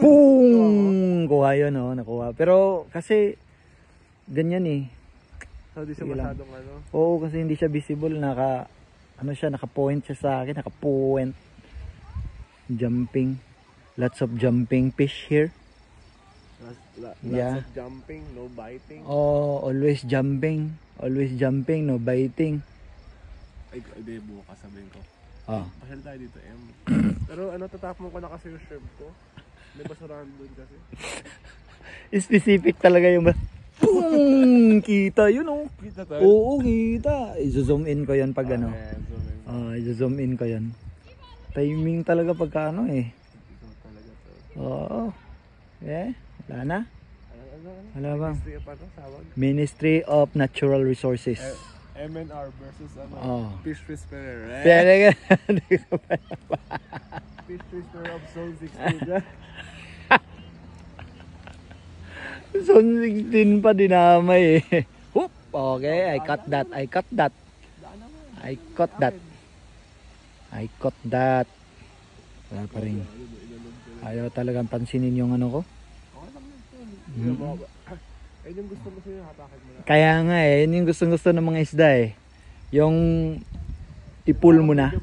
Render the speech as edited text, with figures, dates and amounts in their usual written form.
Boom! Kuha yun, oh, nakuha. Pero kasi, ganyan eh. So, di siya masyadong ano? Oo, kasi hindi siya visible. Naka-point siya sa akin. Naka-point. Jumping. Lots of jumping fish here. Lots of jumping, no biting. Oh, always jumping. Always jumping, no biting. Ay, di, bukas sabihin ko. Oh. Pasyal tayo dito, M. Pero ano, tatapon ko na kasi yung shrimp ko. May basurahan doon kasi. Specific talaga yung boom! Kita yun, oh. Kita tayo? Oo, kita. I-zoom in ko yan pag ano. I-zoom in ko yan. Timing talaga pagka ano eh. Ito talaga to. Oo. Wala na? Wala bang? Ministry of ano, tawag? Ministry of Natural Resources. MNR versus ano? Oh. Fish Whisperer. Pero Fish Whisperer of Zone 16. Zone 16 pa dinamay eh. Whoop! Okay, I caught that. I caught that. I caught that. I caught that. Wala pa rin. Ayaw talagang pansinin yung ano ko. Ayun yung gusto mo sa'yo, hatakin mo na. Kaya nga eh, yun yung gustong-gusto ng mga isda eh. Yung i-pull mo na.